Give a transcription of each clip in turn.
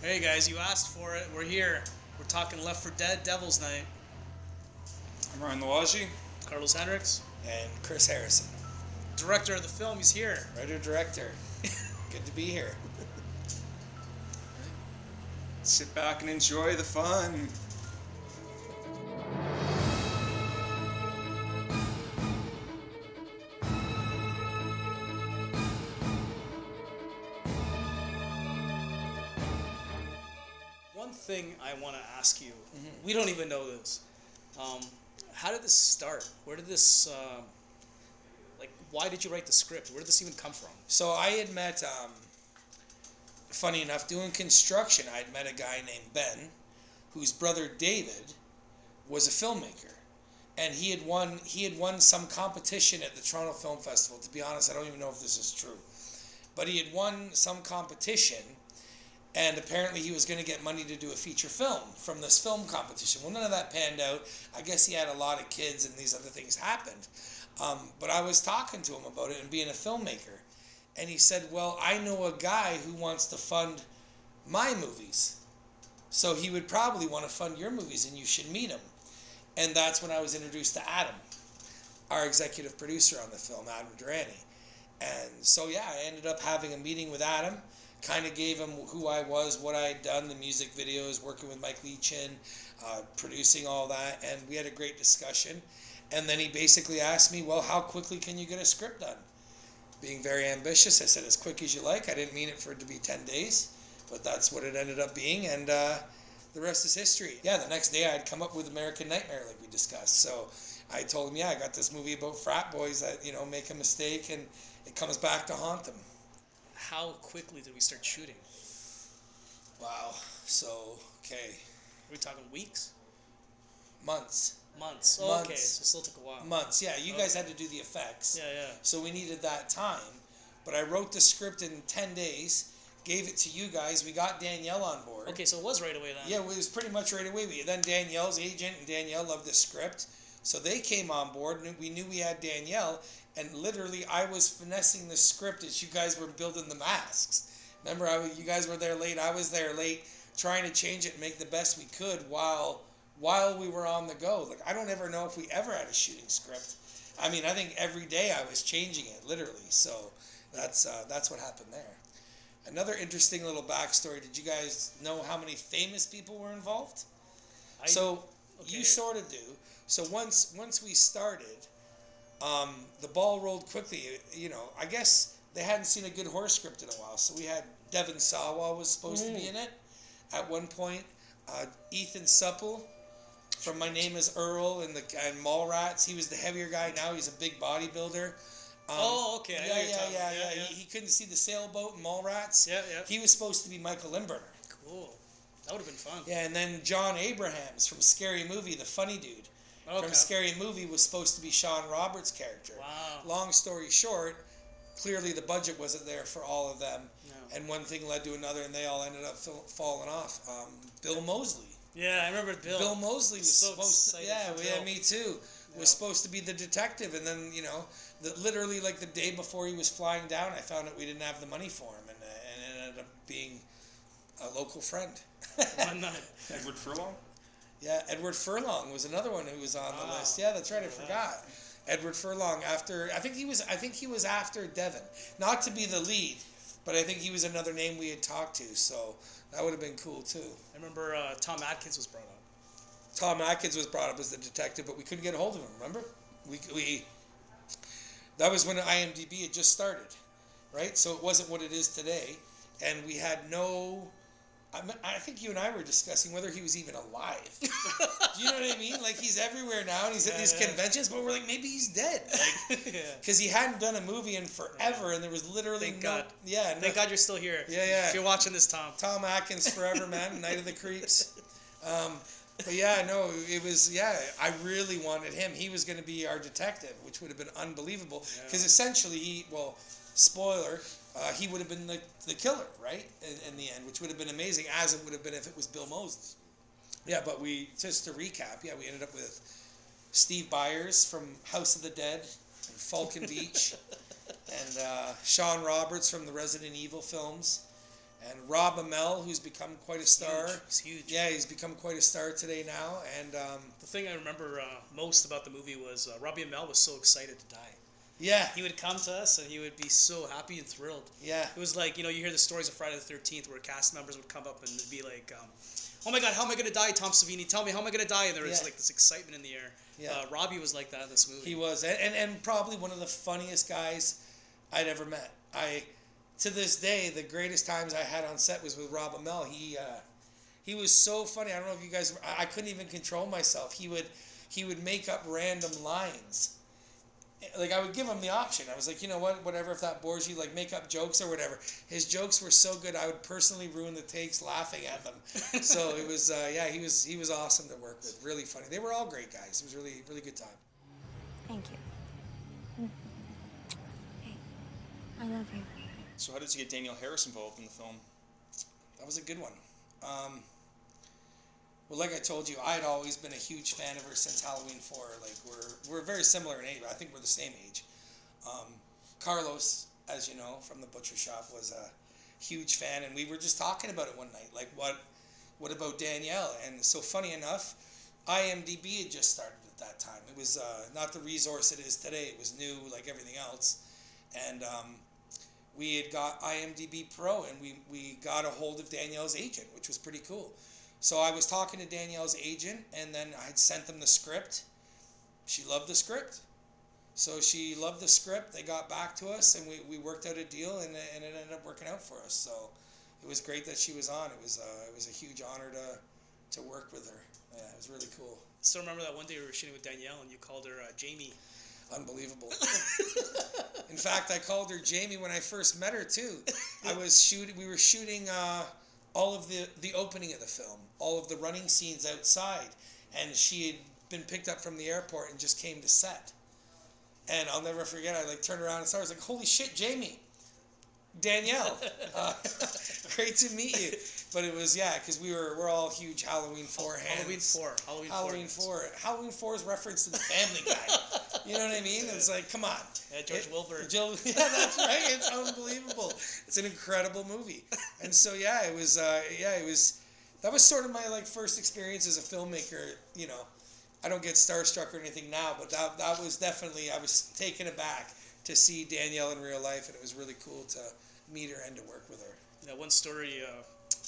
Hey guys, you asked for it. We're here. We're talking Left 4 Dead Devil's Night. I'm Ryan Lawaji. Carlos Hendricks. And Chris Harrison. Director of the film, he's here. Writer-director. Good to be here. Sit back and enjoy the fun. One thing I want to ask you, we don't even know this. How did this start? Where did this, why did you write the script? Where did this even come from? So I had met, funny enough, doing construction, I'd met a guy named Ben, whose brother David was a filmmaker. And he had won some competition at the Toronto Film Festival. To be honest, I don't even know if this is true. But he had won some competition, and apparently he was going to get money to do a feature film from this film competition. Well, none of that panned out. I guess he had a lot of kids and these other things happened. But I was talking to him about it and being a filmmaker. And he said, well, I know a guy who wants to fund my movies. So he would probably want to fund your movies and you should meet him. And that's when I was introduced to Adam, our executive producer on the film, Adam Durrani. And so, yeah, I ended up having a meeting with Adam, kind of gave him who I was, what I had done, the music videos, working with Mike Leachin, producing all that, and we had a great discussion. And then he basically asked me, well, how quickly can you get a script done? Being very ambitious, I said, as quick as you like. I didn't mean it for it to be 10 days, but that's what it ended up being, and the rest is history. Yeah, the next day I'd come up with American Nightmare like we discussed. So I told him, yeah, I got this movie about frat boys that, make a mistake and it comes back to haunt them. How quickly did we start shooting? Wow. So, okay. Are we talking weeks? Months. Months. Oh, okay, so it still took a while. Months, yeah. You guys had to do the effects. Yeah. So we needed that time. But I wrote the script in 10 days, gave it to you guys. We got Danielle on board. Okay, so it was right away then. Yeah, it was pretty much right away. Then Danielle's agent and Danielle loved the script. So they came on board, and we knew we had Danielle. And literally, I was finessing the script as you guys were building the masks. Remember, you guys were there late. I was there late, trying to change it and make the best we could while we were on the go. Like, I don't ever know if we ever had a shooting script. I mean, I think every day I was changing it, literally. So that's what happened there. Another interesting little backstory. Did you guys know how many famous people were involved? You sort of do. So once we started, the ball rolled quickly. I guess they hadn't seen a good horror script in a while. So we had Devon Sawa was supposed to be in it at one point. Ethan Supple from My Name is Earl and Mallrats. He was the heavier guy. Now he's a big bodybuilder. Okay. Yeah. He couldn't see the sailboat in Mallrats. Yeah. He was supposed to be Michael Limburner. Cool. That would have been fun. Yeah, and then John Abrahams from Scary Movie, the funny dude. Okay. From Scary Movie was supposed to be Sean Roberts' character. Wow. Long story short, clearly the budget wasn't there for all of them. No. And one thing led to another, and they all ended up falling off. Bill Moseley. Yeah, I remember Bill. Bill Moseley was so supposed to. Yeah, me too. Yeah. Was supposed to be the detective, and then literally like the day before he was flying down, I found out we didn't have the money for him, and it ended up being a local friend. One night. Edward Furlong? Yeah, Edward Furlong was another one who was on the list. Yeah, that's right. I forgot. Edward Furlong I think he was after Devon, not to be the lead, but I think he was another name we had talked to. So that would have been cool too. I remember Tom Atkins was brought up. Tom Atkins was brought up as the detective, but we couldn't get a hold of him. Remember, we that was when IMDb had just started, right? So it wasn't what it is today, and we had no. I think you and I were discussing whether he was even alive. Do you know what I mean? Like, he's everywhere now, and he's at these conventions, but we're like, maybe he's dead. Because he hadn't done a movie in forever, and there was literally Thank God. Yeah. Thank God you're still here. Yeah. If you're watching this, Tom. Tom Atkins forever, man. Night of the Creeps. But yeah, no, it was, I really wanted him. He was going to be our detective, which would have been unbelievable. Because essentially, spoiler, he would have been the killer, right? In the end, which would have been amazing, as it would have been if it was Bill Moseley. Yeah, but just to recap, we ended up with Steve Byers from House of the Dead and Falcon Beach, and Sean Roberts from the Resident Evil films, And Rob Amell, who's become quite a star. He's huge. Yeah, he's become quite a star today now. And the thing I remember most about the movie was Robbie Amell was so excited to die. yeah, He would come to us and he would be so happy and thrilled. yeah, It was like, you hear the stories of Friday the 13th where cast members would come up and it'd be like, oh my God, how am I going to die, Tom Savini? Tell me, how am I going to die? And there was like this excitement in the air. Yeah. Robbie was like that in this movie. he was. And probably one of the funniest guys I'd ever met. To this day, the greatest times I had on set was with Rob Amell. He was so funny. I don't know if you guys, I couldn't even control myself. He would make up random lines. Like, I would give him the option. I was like, you know what, whatever, if that bores you, like, make up jokes or whatever. His jokes were so good, I would personally ruin the takes laughing at them. So it was, he was awesome to work with. Really funny. They were all great guys. It was really, really good time. Thank you. Hey, I love you. So how did you get Danielle Harris involved in the film? That was a good one. Well, like I told you, I had always been a huge fan of her since Halloween 4. Like, we're very similar in age. I think we're the same age. Carlos, as you know, from the butcher shop, was a huge fan, and we were just talking about it one night. Like, what about Danielle? And so, funny enough, IMDb had just started at that time. It was not the resource it is today. It was new, like everything else. And we had got IMDb Pro, and we got a hold of Danielle's agent, which was pretty cool. So I was talking to Danielle's agent, and then I had sent them the script. She loved the script. So she loved the script. They got back to us, and we worked out a deal, and it ended up working out for us. So it was great that she was on. It was a huge honor to work with her. Yeah, it was really cool. Still remember that one day we were shooting with Danielle and you called her Jamie. Unbelievable. In fact, I called her Jamie when I first met her too. We were shooting all of the opening of the film, all of the running scenes outside, and she had been picked up from the airport and just came to set. And I'll never forget, I turned around and saw her. I was like, holy shit, Jamie. Danielle. Great to meet you. But it was, because we're all huge Halloween 4 hands. Halloween 4. Halloween 4 is reference to the Family Guy. You know what I mean? It's like, come on. Yeah, George Wilbur. Yeah, that's right. It's unbelievable. It's an incredible movie. And so, it was, that was sort of my first experience as a filmmaker. I don't get starstruck or anything now, but that was definitely, I was taken aback to see Danielle in real life, and it was really cool to meet her and to work with her. Yeah, one story,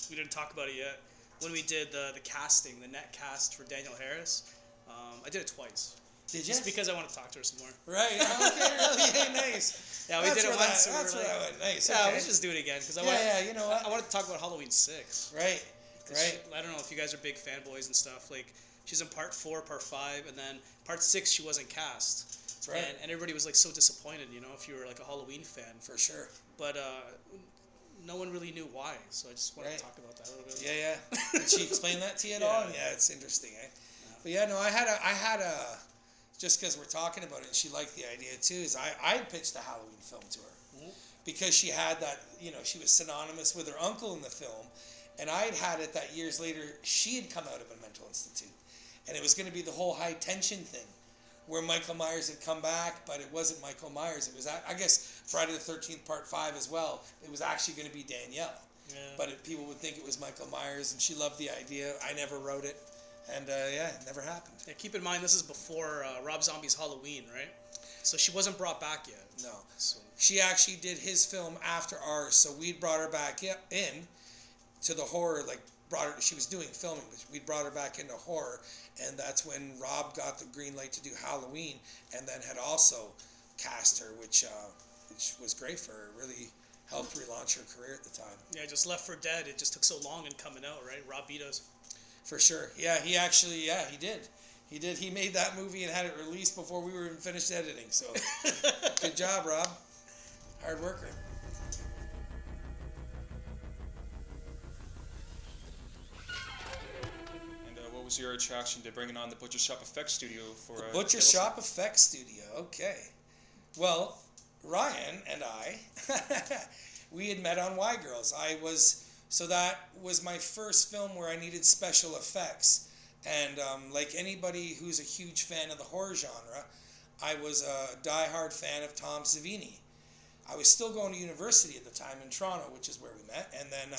we didn't talk about it yet. When we did the casting, the net cast for Danielle Harris, I did it twice. Did you? Just because I want to talk to her some more. Right. Okay, really? Yeah, nice. Yeah, we did it once. That's where I went. Nice. Yeah, Okay. let's just do it again. Cause you know what? I want to talk about Halloween 6. Right. I don't know if you guys are big fanboys and stuff. Like, she's in part 4, part 5, and then part 6 she wasn't cast. That's right. And everybody was so disappointed, if you were a Halloween fan. For sure. But no one really knew why, so I just wanted to talk about that a little bit. Yeah. Did she explain that to you at all? Yeah, it's interesting, eh? Yeah. But I had a just because we're talking about it, and she liked the idea too, is I pitched a Halloween film to her. Because she had that, she was synonymous with her uncle in the film, and I had it that years later, she had come out of a mental institute. And it was going to be the whole high tension thing, where Michael Myers had come back, but it wasn't Michael Myers. It was, I guess, Friday the 13th, part 5 as well. It was actually going to be Danielle. Yeah. But people would think it was Michael Myers, and she loved the idea. I never wrote it. And, it never happened. Yeah, keep in mind, this is before Rob Zombie's Halloween, right? So she wasn't brought back yet. No. So. She actually did his film after ours, so we brought her back in to the horror, she was doing filming, but we brought her back into horror, and that's when Rob got the green light to do Halloween, and then had also cast her, which was great for her. It really helped relaunch her career at the time. Yeah, just Left 4 Dead. It just took so long in coming out, right? Rob beat us. For sure. Yeah, he actually, he did. He did. He made that movie and had it released before we were even finished editing. So, good job, Rob. Hard worker. And what was your attraction to bringing on the Butcher Shop Effects Studio for... The Butcher Shop Effects Studio. Okay. Well, Ryan and I, we had met on Y Girls. So that was my first film where I needed special effects. And like anybody who's a huge fan of the horror genre, I was a diehard fan of Tom Savini. I was still going to university at the time in Toronto, which is where we met. And then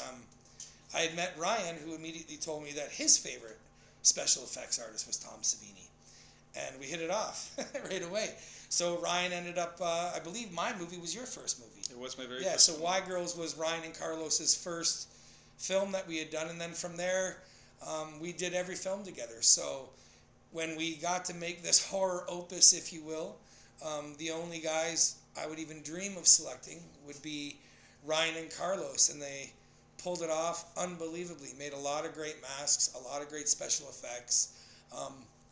I had met Ryan, who immediately told me that his favorite special effects artist was Tom Savini. And we hit it off right away. So Ryan ended up, I believe my movie was your first movie. It was my very Yeah, first so movie. Y Girls was Ryan and Carlos's first film that we had done. And then from there, we did every film together. So when we got to make this horror opus, if you will, the only guys I would even dream of selecting would be Ryan and Carlos, and they pulled it off unbelievably. Made a lot of great masks, a lot of great special effects,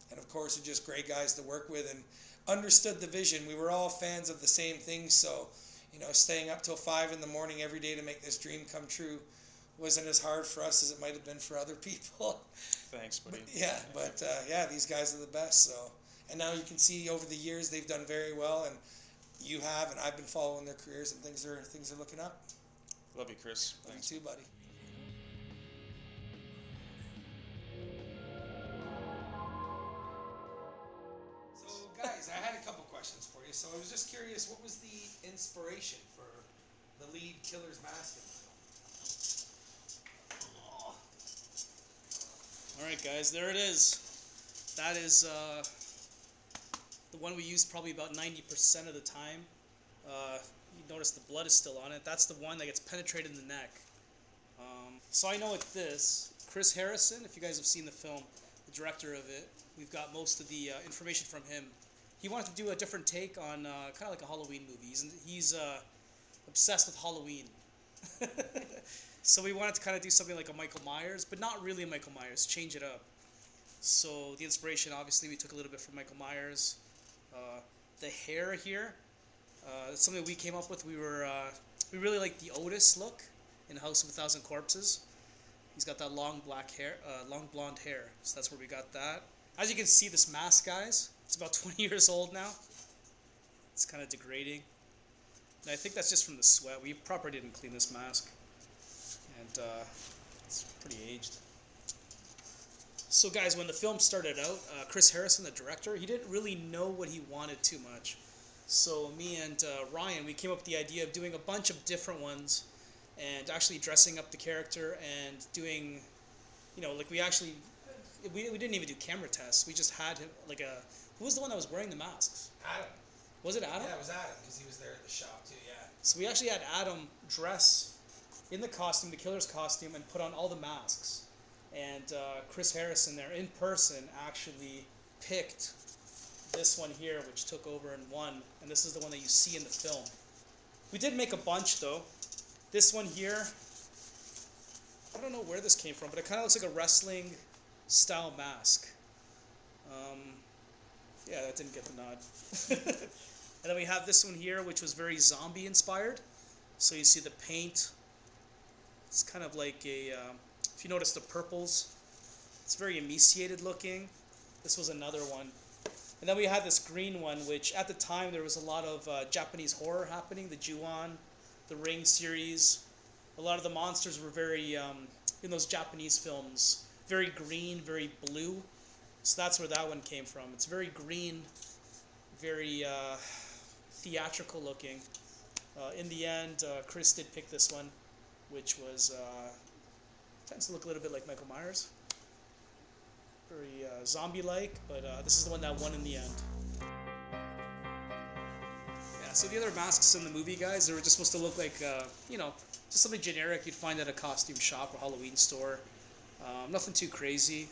and of course, they're just great guys to work with and understood the vision. We were all fans of the same thing, so staying up till 5 in the morning every day to make this dream come true wasn't as hard for us as it might have been for other people. Thanks, buddy. But these guys are the best. So, and now you can see over the years they've done very well, and you have, and I've been following their careers, and things are looking up. Love you, Chris. Love Thanks. you too, buddy. So, guys, I had a couple questions for you. So, I was just curious, what was the inspiration for the lead killer's mask in the film? All right, guys, there it is. That is the one we used probably about 90% of the time. You notice the blood is still on it. That's the one that gets penetrated in the neck. So I know with this, Chris Harrison, if you guys have seen the film, the director of it, we've got most of the information from him. He wanted to do a different take on kind of like a Halloween movie. He's obsessed with Halloween. So we wanted to kind of do something like a Michael Myers, but not really a Michael Myers, change it up. So the inspiration, obviously, we took a little bit from Michael Myers. The hair here, it's something we came up with. We really liked the Otis look in House of a Thousand Corpses. He's got that long black hair, long blonde hair. So that's where we got that. As you can see, this mask, guys, it's about 20 years old now. It's kind of degrading. And I think that's just from the sweat. We proper didn't clean this mask. And it's pretty aged. So guys, when the film started out, Chris Harrison, the director, he didn't really know what he wanted too much. So me and Ryan, we came up with the idea of doing a bunch of different ones and actually dressing up the character and doing, like we didn't even do camera tests. We just had him, who was the one that was wearing the masks? Adam. Was it Adam? Yeah, it was Adam, because he was there at the shop too, yeah. So we actually had Adam dress in the costume, the killer's costume, and put on all the masks. And Chris Harrison there in person actually picked this one here, which took over and won. And this is the one that you see in the film. We did make a bunch though. This one here, I don't know where this came from, but it kind of looks like a wrestling style mask. Yeah, that didn't get the nod. And then we have this one here, which was very zombie inspired. So you see the paint. It's kind of like if you notice the purples, it's very emaciated looking. This was another one. And then we had this green one, which at the time there was a lot of Japanese horror happening, the Ju-on, the Ring series. A lot of the monsters were very, in those Japanese films, very green, very blue. So that's where that one came from. It's very green, very theatrical looking. In the end, Chris did pick this one, which was tends to look a little bit like Michael Myers. Very zombie-like, but this is the one that won in the end. Yeah, so the other masks in the movie, guys, they were just supposed to look like, just something generic you'd find at a costume shop or Halloween store. Nothing too crazy.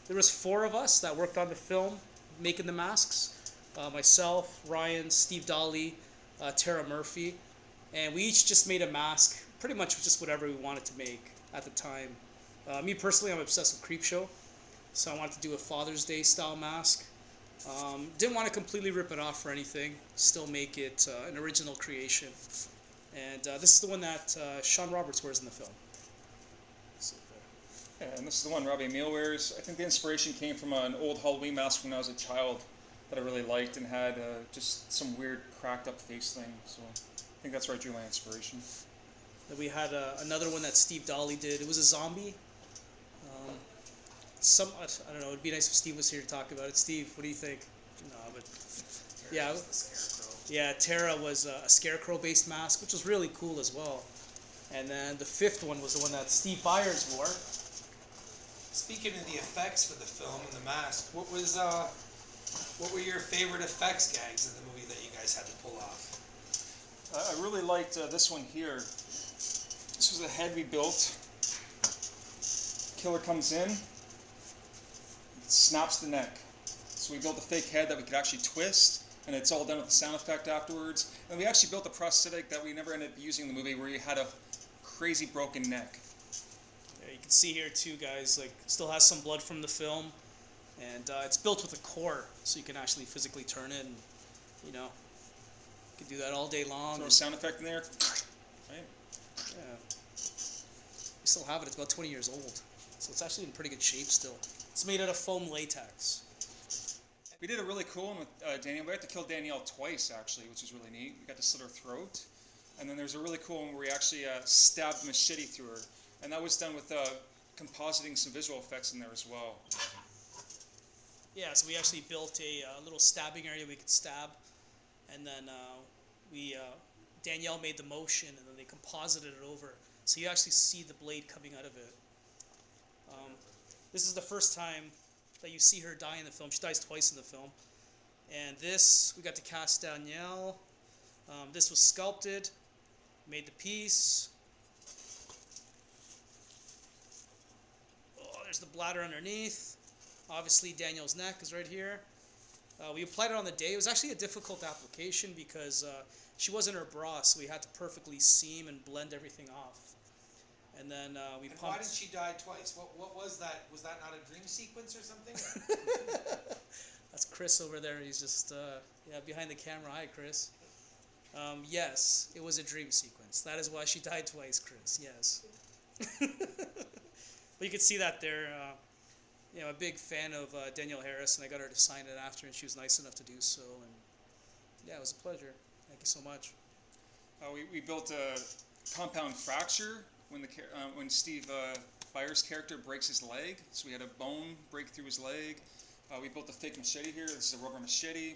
There was 4 of us that worked on the film, making the masks. Myself, Ryan, Steve Dolly, Tara Murphy. And we each just made a mask, pretty much just whatever we wanted to make at the time. Me personally, I'm obsessed with Creepshow, so I wanted to do a Father's Day style mask. Didn't want to completely rip it off for anything, still make it an original creation. And this is the one that Sean Roberts wears in the film. Yeah, and this is the one Robbie Emile wears. I think the inspiration came from an old Halloween mask when I was a child that I really liked and had just some weird cracked up face thing. So I think that's where I drew my inspiration. Then we had another one that Steve Dolly did. It was a zombie. I don't know. It'd be nice if Steve was here to talk about it. Steve, what do you think? No, but yeah. The Scarecrow. Yeah, Tara was a scarecrow-based mask, which was really cool as well. And then the fifth one was the one that Steve Byers wore. Speaking of the effects for the film and the mask, what were your favorite effects gags in the movie that you guys had to pull off? I really liked this one here. This was a head we built. Killer comes in, snaps the neck. So we built a fake head that we could actually twist, and it's all done with the sound effect afterwards. And we actually built a prosthetic that we never ended up using in the movie, where you had a crazy broken neck. Yeah, you can see here too, guys. Like, still has some blood from the film, and it's built with a core, so you can actually physically turn it, and you know, you can do that all day long. Throw a sound effect in there. Right? Yeah, we still have it. It's about 20 years old, so it's actually in pretty good shape still. It's made out of foam latex. We did a really cool one with Danielle. We had to kill Danielle twice, actually, which is really neat. We got to slit her throat. And then there's a really cool one where we actually stabbed a machete through her. And that was done with compositing some visual effects in there as well. Yeah, so we actually built a little stabbing area we could stab. And then Danielle made the motion, and then they composited it over. So you actually see the blade coming out of it. This is the first time that you see her die in the film. She dies twice in the film. And this, we got to cast Danielle. This was sculpted, made the piece. Oh, there's the bladder underneath. Obviously, Danielle's neck is right here. We applied it on the day. It was actually a difficult application because she wasn't her bra, so we had to perfectly seam and blend everything off. And then we pumped. Why did she die twice? What was that? Was that not a dream sequence or something? That's Chris over there. He's just behind the camera. Hi, Chris. Yes, it was a dream sequence. That is why she died twice, Chris. Yes. But you could see that there. I'm a big fan of Danielle Harris, and I got her to sign it after, and she was nice enough to do so. And yeah, it was a pleasure. Thank you so much. We built a compound fracture when Steve Byers' character breaks his leg. So we had a bone break through his leg. We built a fake machete here. This is a rubber machete.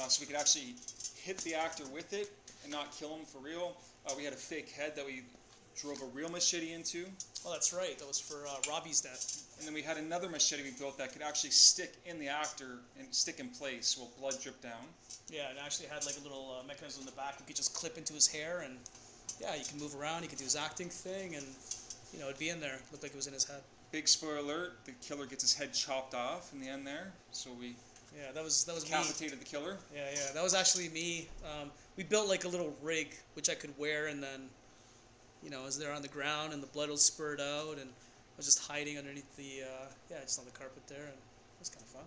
So we could actually hit the actor with it and not kill him for real. We had a fake head that we drove a real machete into. Oh, that's right. That was for Robbie's death. And then we had another machete we built that could actually stick in the actor and stick in place while blood dripped down. Yeah, and it actually had like a little mechanism in the back. We could just clip into his hair, and yeah, you can move around. He could do his acting thing, and it'd be in there. Looked like it was in his head. Big spoiler alert: the killer gets his head chopped off in the end there. So we that was decapitated the killer. Yeah, that was actually me. We built like a little rig which I could wear, and then I was there on the ground, and the blood was spurred out, and I was just hiding underneath the just on the carpet there, and it was kind of fun.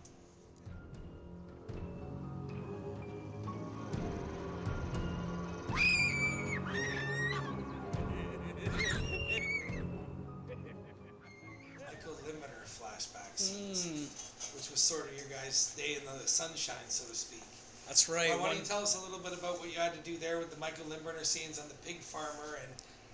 Flashback scenes, which was sort of your guys' day in the sunshine, so to speak. That's right. Why don't you tell us a little bit about what you had to do there with the Michael Limburner scenes on the pig farmer, and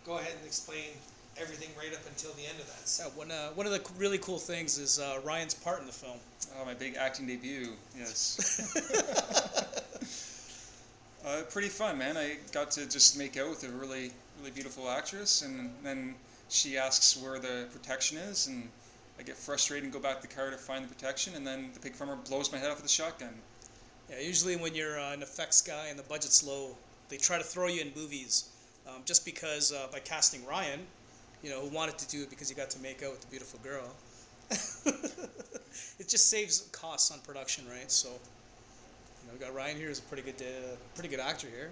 go ahead and explain everything right up until the end of that scene. One of the really cool things is Ryan's part in the film. Oh, my big acting debut, yes. Pretty fun, man. I got to just make out with a really, really beautiful actress, and then she asks where the protection is, and I get frustrated and go back to the car to find the protection, and then the pig farmer blows my head off with a shotgun. Yeah, usually when you're an effects guy and the budget's low, they try to throw you in movies, just because by casting Ryan, who wanted to do it because he got to make out with the beautiful girl. It just saves costs on production, right? So, we got Ryan here, who's a pretty good actor here,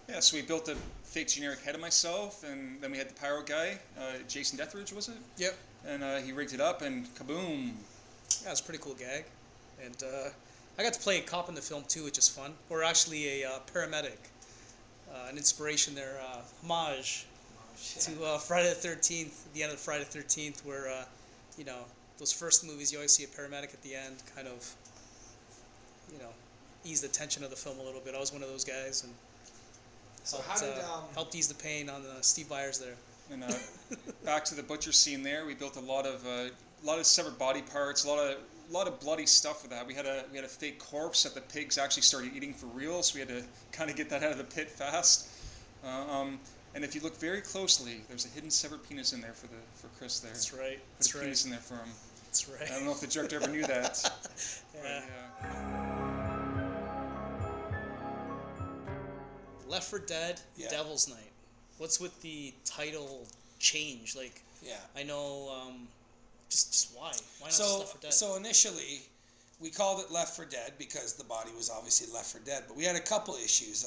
and so we built a fake generic head of myself, and then we had the pyro guy, Jason Deathridge, was it? Yep. And he rigged it up, and kaboom! Yeah, it's a pretty cool gag, and I got to play a cop in the film too, which is fun. Or actually a paramedic, an inspiration there, homage to Friday the 13th, the end of Friday the 13th, where those first movies you always see a paramedic at the end, kind of ease the tension of the film a little bit. I was one of those guys, and helped ease the pain on Steve Byers there. And back to the butcher scene there, we built a lot of severed body parts, a lot of lot of bloody stuff with that. We had a fake corpse that the pigs actually started eating for real, so we had to kind of get that out of the pit fast. And if you look very closely, there's a hidden severed penis in there for Chris there. That's right. Put a penis in there for him. That's right. I don't know if the director ever knew that. Yeah. But, yeah. Left 4 Dead, Yeah. Devil's Night. What's with the title change? Like, Yeah. I know, just why? Why not just So, Left 4 Dead? so initially, we called it Left 4 Dead because the body was obviously Left 4 Dead. But we had a couple issues.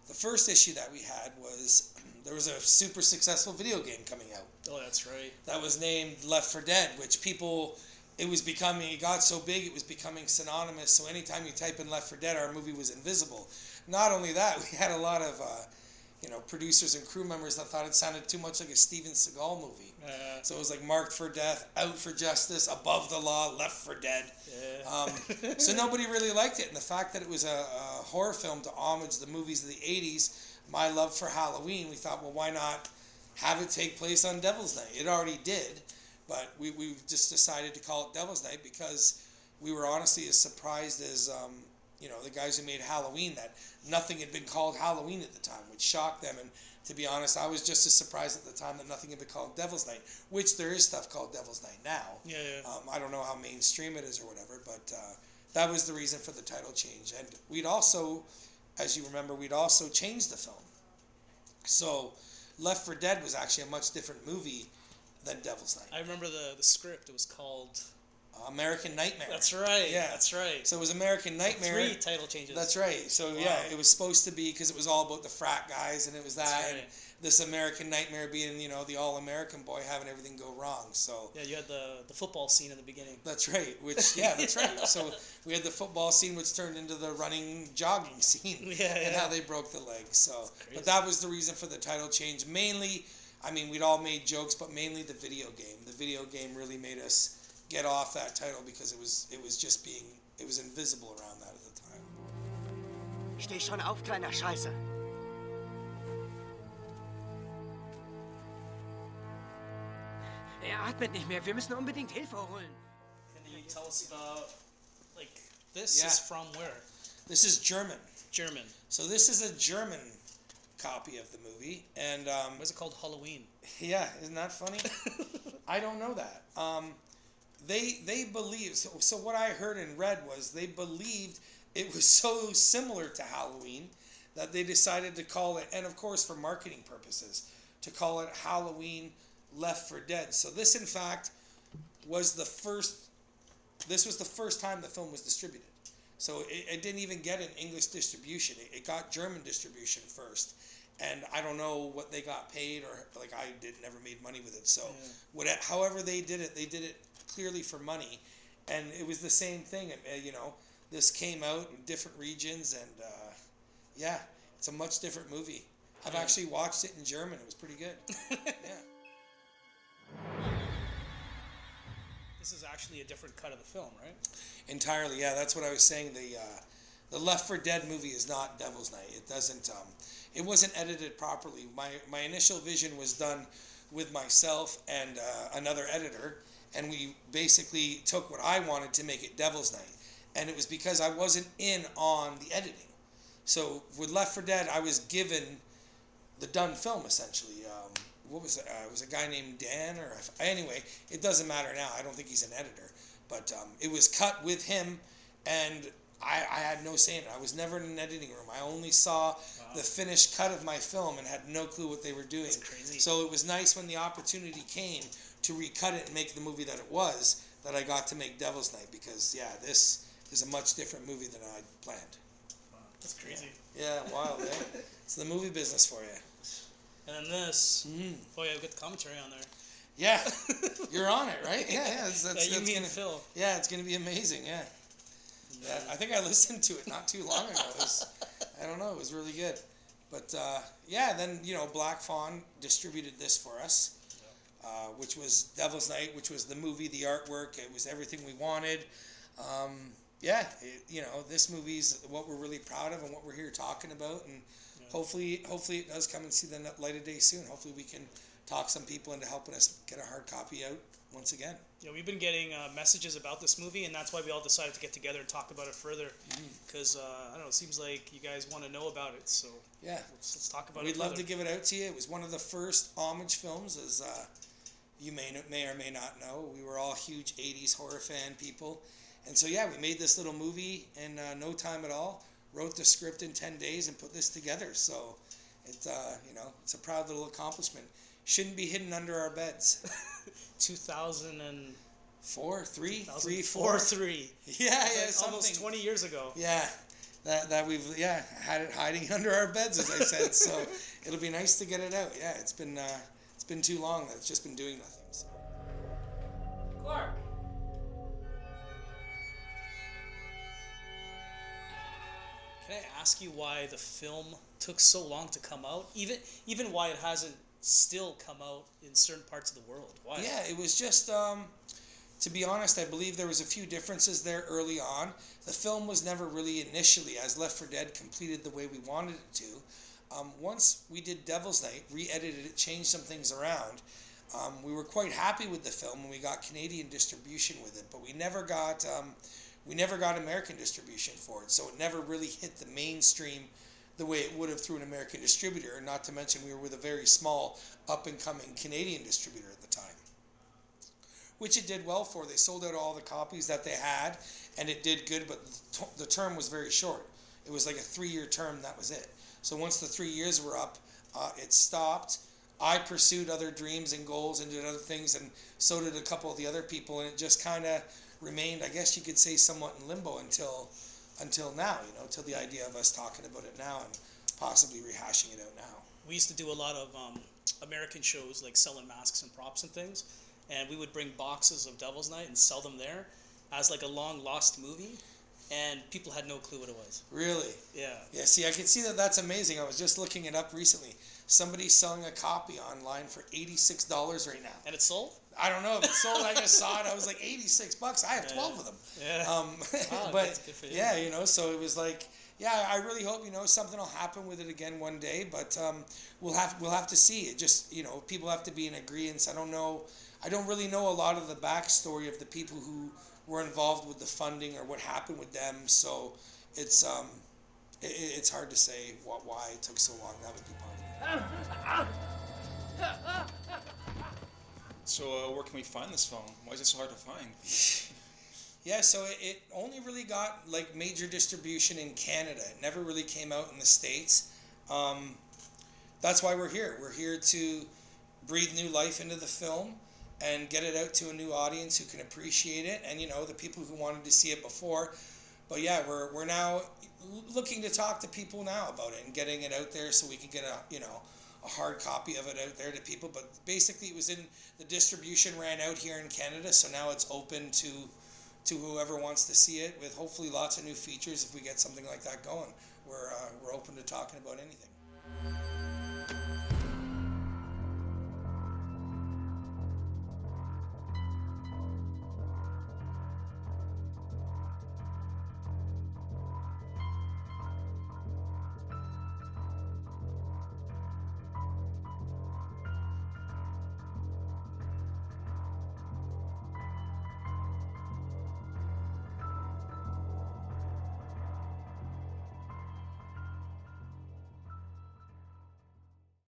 The first issue that we had was there was a super successful video game coming out Oh, that's right. that was named Left 4 Dead, which people, it got so big it was becoming synonymous. So anytime you type in Left 4 Dead, our movie was invisible. Not only that, we had a lot of producers and crew members that thought it sounded too much like a Steven Seagal movie. So it was like Marked for Death, Out for Justice, Above the Law, Left 4 Dead. Yeah. So nobody really liked it. And the fact that it was a horror film to homage the movies of the 80s, my love for Halloween, we thought, well, why not have it take place on Devil's Night? It already did, but we just decided to call it Devil's Night because we were honestly as surprised as the guys who made Halloween that nothing had been called Halloween at the time, which shocked them. And to be honest, I was just as surprised at the time that nothing had been called Devil's Night, which there is stuff called Devil's Night now. Yeah. I don't know how mainstream it is or whatever, but that was the reason for the title change. And we'd also, as you remember, changed the film. So Left 4 Dead was actually a much different movie than Devil's Night. I remember the script. It was called American Nightmare. That's right. Yeah. That's right. So it was American Nightmare. 3 title changes. That's right. So Wow. yeah, it was supposed to be because it was all about the frat guys, and it was that, That's and right. this American Nightmare being the all-American boy having everything go wrong. So Yeah, you had the football scene in the beginning. that's right. That's right. So we had the football scene, which turned into the running, jogging scene, Yeah, and yeah. how they broke the leg. So, crazy. but that was the reason for the title change. Mainly, I mean, we'd all made jokes, but mainly the video game. The video game really made us get off that title because it was invisible around that at the time. Steh schon auf, kleiner Scheiße. Er atmet nicht mehr. Wir müssen unbedingt Hilfe holen. Can you tell us about, like, this Yeah. is from where? This is German. German. So this is a German copy of the movie, and Why is it called Halloween? yeah, isn't that funny? I don't know that. They believe so. What I heard and read was they believed it was so similar to Halloween that they decided to call it, and of course for marketing purposes, to call it Halloween Left 4 Dead. So this, in fact, was the first. This was the first time the film was distributed. So it didn't even get an English distribution. It got German distribution first. And I don't know what they got paid, or like I never made money with it. So however they did it clearly for money. And it was the same thing. This came out in different regions, and it's a much different movie. I've actually watched it in German. It was pretty good. Yeah. This is actually a different cut of the film, right? Entirely, yeah. That's what I was saying. The Left 4 Dead movie is not Devil's Night. It doesn't. It wasn't edited properly. My initial vision was done with myself and another editor, and we basically took what I wanted to make it Devil's Night, and it was because I wasn't in on the editing. So with Left 4 Dead, I was given the done film essentially. What was it? It was a guy named Dan, anyway, it doesn't matter now. I don't think he's an editor, but it was cut with him, and I had no say in it. I was never in an editing room. I only saw the finished cut of my film and had no clue what they were doing. That's crazy. So it was nice when the opportunity came to recut it and make the movie that it was, that I got to make Devil's Night, because this is a much different movie than I planned. Wow, that's crazy. Yeah, wild, eh? It's the movie business for you. And then this. Oh yeah, we got the commentary on there. Yeah, you're on it, right? Yeah. You mean Phil? Yeah, it's gonna be amazing. Yeah. I think I listened to it not too long ago. I don't know. It was really good. But then Black Fawn distributed this for us, which was Devil's Night, which was the movie, the artwork. It was everything we wanted. This movie's what we're really proud of and what we're here talking about, and hopefully it does come and see the light of day soon. Hopefully we can talk some people into helping us get a hard copy out once again. Yeah, we've been getting messages about this movie, and that's why we all decided to get together and talk about it further. Because I don't know, it seems like you guys want to know about it. So Yeah, let's talk about it. we'd love further. to give it out to you. It was one of the first homage films, as you may or may not know. We were all huge '80s horror fan people, and so yeah, we made this little movie in no time at all. Wrote the script in 10 days and put this together. So it's it's a proud little accomplishment. Shouldn't be hidden under our beds. 2004, 3. Yeah, Something. almost 20 years ago. Yeah, that we've had it hiding under our beds, as I said. So it'll be nice to get it out. Yeah, it's been too long that it's just been doing nothing. So. Clark! Can I ask you why the film took so long to come out? Even why it hasn't still come out in certain parts of the world? Why? Yeah, it was just, to be honest, I believe there was a few differences there early on. The film was never really initially, as Left 4 Dead, completed the way we wanted it to. Once we did Devil's Night, re-edited it, changed some things around, we were quite happy with the film, and we got Canadian distribution with it, but we never got American distribution for it, so it never really hit the mainstream the way it would have through an American distributor, and not to mention we were with a very small, up-and-coming Canadian distributor at the time, which it did well for. They sold out all the copies that they had, and it did good, but the term was very short. It was like a 3-year term, that was it. So once the 3 years were up, it stopped. I pursued other dreams and goals and did other things, and so did a couple of the other people, and it just kind of remained, I guess you could say, somewhat in limbo until now, till the idea of us talking about it now and possibly rehashing it out now. We used to do a lot of American shows, like selling masks and props and things, and we would bring boxes of Devil's Night and sell them there as like a long lost movie, and people had no clue what it was. Really? Yeah. Yeah, see, I can see that that's amazing. I was just looking it up recently. Somebody's selling a copy online for $86 right now. And it's sold? I don't know if it's sold. I just saw it. I was like, $86. I have 12 of them. Yeah. But that's good for you. yeah, so it was like, yeah, I really hope something will happen with it again one day. But we'll have to see. It just people have to be in agreement. I don't really know a lot of the backstory of the people who were involved with the funding or what happened with them. So it's hard to say why it took so long. That would be part of it. So where can we find this film? Why is it so hard to find? Yeah, so it only really got like major distribution in Canada. It never really came out in the States. That's why we're here. We're here to breathe new life into the film and get it out to a new audience who can appreciate it, and the people who wanted to see it before. But yeah, we're now looking to talk to people now about it and getting it out there so we can get a hard copy of it out there to people. But basically, it was in the distribution ran out here in Canada, so now it's open to whoever wants to see it, with hopefully lots of new features. If we get something like that going, we're open to talking about anything.